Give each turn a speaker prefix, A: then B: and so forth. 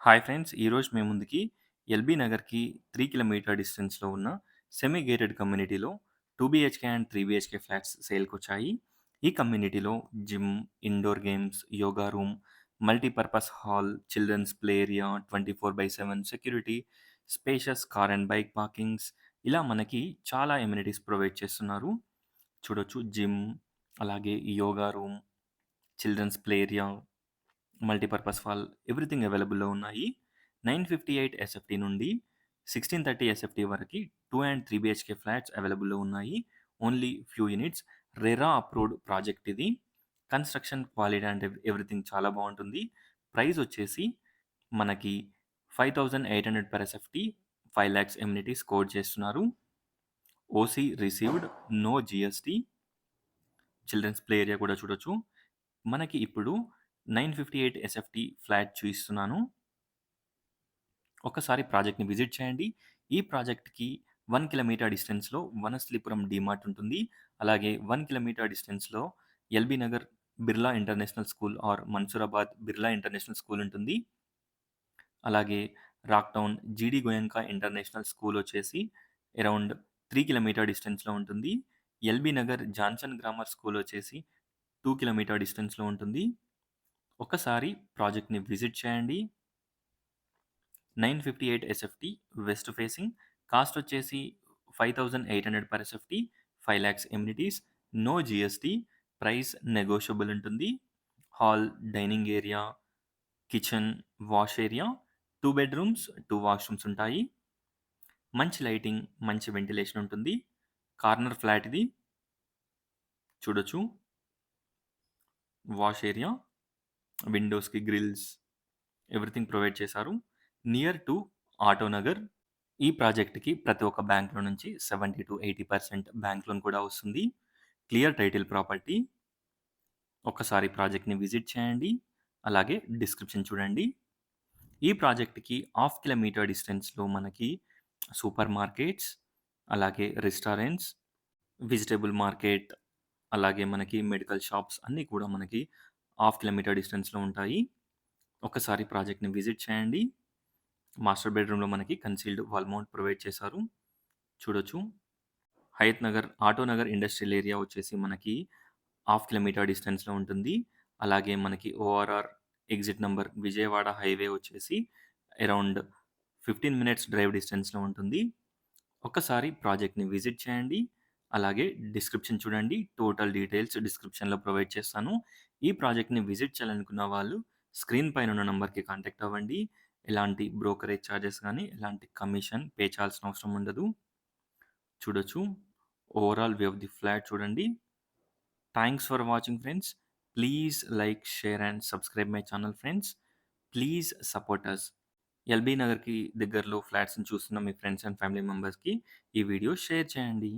A: Hi friends! ఈరోజు మీ ముందుకి LB నగర్‌కి 3 కిలోమీటర్ డిస్టెన్స్‌లో ఉన్న సెమీ గేటెడ్ కమ్యూనిటీలో 2 బీహెచ్‌కే అండ్ 3 బీహెచ్‌కే ఫ్లాట్స్ సేల్‌కొచ్చాయి. ఈ కమ్యూనిటీలో gym, indoor games, yoga room, multipurpose hall, children's play area, 24/7 security, spacious car and bike parkings ఇలా మనకి చాలా ఎమ్యూనిటీస్ ప్రొవైడ్ చేస్తున్నారు. చూడొచ్చు జిమ్, అలాగే yoga room, children's play area, multipurpose hall everything అవైలబుల్‌లో ఉన్నాయి. 958 ఎస్ఎఫ్టీ నుండి 1630 ఎస్ఎఫ్టీ వరకి 2 అండ్ 3 బీహెచ్‌కే ఫ్లాట్స్ అవైలబుల్‌లో ఉన్నాయి. Only few units. RERA approved project ఇది. కన్‌స్ట్రక్షన్ క్వాలిటీ అండ్ ఎవ్రీథింగ్ చాలా బావుంటుంది. ప్రైస్ వచ్చేసి మనకి 5800 పర్ ఎస్ఎఫ్టీ, 5,00,000 ఎమ్యూనిటీస్ కోట్ చేస్తున్నారు. OC received, no GST. Children's play area కూడా చూడొచ్చు. మనకి ఇప్పుడు 958 ఎస్ఎఫ్టీ ఫ్లాట్ చూయిస్తున్నాను. ఒక్కసారి ప్రాజెక్ట్‌ని విజిట్ చేయండి. ఈ ప్రాజెక్ట్‌కి 1 కిలోమీటర్ డిస్టెన్స్‌లో వనస్థలిపురం డీమార్ట్ ఉంటుంది. అలాగే 1 కిలోమీటర్ డిస్టెన్స్‌లో LB Nagar Birla international school or Mansoorabad Birla international school ఉంటుంది. అలాగే Rock Town GD Goenka international school వచ్చేసి అరౌండ్ 3 కిలోమీటర్ డిస్టెన్స్‌లో ఉంటుంది. LB Nagar Johnson grammar school వచ్చేసి 2 కిలోమీటర్ డిస్టెన్స్‌లో ఉంటుంది. ఒక్కసారి ప్రాజెక్ట్‌ని విజిట్ చేయండి. 958 ఎస్ఎఫ్టీ వెస్ట్ ఫేసింగ్. కాస్ట్ వచ్చేసి 5800 per SFT, 5,00,000 amenities, no GST. Price negotiable ఉంటుంది. Hall, dining area, kitchen, wash area, 2 bedrooms, 2 washrooms ఉంటాయి. మంచి లైటింగ్, మంచి వెంటిలేషన్ ఉంటుంది. కార్నర్ ఫ్లాట్ ఇది. చూడొచ్చు. వాష్ ఏరియా, విండోస్‌కి గ్రిల్స్ ఎవ్రీథింగ్ ప్రొవైడ్ చేశారు. Near to Auto Nagar. ఈ ప్రాజెక్ట్‌కి ప్రతి ఒక్క బ్యాంక్‌లో నుంచి 70-80% బ్యాంక్ లోన్ కూడా వస్తుంది. Clear title property. ఒక్కసారి ప్రాజెక్ట్‌ని విజిట్ చేయండి. అలాగే డిస్క్రిప్షన్ చూడండి. ఈ ప్రాజెక్ట్‌కి హాఫ్ కిలోమీటర్ డిస్టెన్స్‌లో మనకి సూపర్ మార్కెట్స్, అలాగే రెస్టారెంట్స్, వెజిటబుల్ మార్కెట్, అలాగే మనకి మెడికల్ షాప్స్ అన్నీ కూడా మనకి హాఫ్ కిలోమీటర్ డిస్టెన్స్‌లో ఉంటాయి. ఒక్కసారి ప్రాజెక్ట్‌ని విజిట్ చేయండి. మాస్టర్ బెడ్‌రూమ్‌లో మనకి కన్సీల్డ్ వాల్ మౌంట్ ప్రొవైడ్ చేశారు. చూడొచ్చు. Hayath Nagar, auto Nagar industrial area వచ్చేసి మనకి హాఫ్ కిలోమీటర్ డిస్టెన్స్‌లో ఉంటుంది. అలాగే మనకి ORR exit number Vijayawada highway వచ్చేసి అరౌండ్ 15 మినిట్స్ డ్రైవ్ డిస్టెన్స్‌లో ఉంటుంది. ఒక్కసారి ప్రాజెక్ట్‌ని విజిట్ చేయండి. అలాగే డిస్క్రిప్షన్ చూడండి. టోటల్ డీటెయిల్స్ డిస్క్రిప్షన్‌లో ప్రొవైడ్ చేస్తాను. ఈ ప్రాజెక్ట్‌ని విజిట్ చేయాలనుకున్న వాళ్ళు స్క్రీన్ పైన ఉన్న నంబర్‌కి కాంటాక్ట్ అవ్వండి. ఎలాంటి బ్రోకరేజ్ చార్జెస్ గానీ, ఎలాంటి కమిషన్ పే చేయాల్సిన అవసరం ఉండదు. చూడొచ్చు. Overall view of the flat చూడండి. Thanks for watching friends. Please like, share and subscribe my channel friends. Please support us. LB నగర్‌కి దగ్గరలో ఫ్లాట్స్‌ని చూస్తున్న మీ ఫ్రెండ్స్ అండ్ ఫ్యామిలీ మెంబర్స్‌కి ఈ వీడియో షేర్ చేయండి.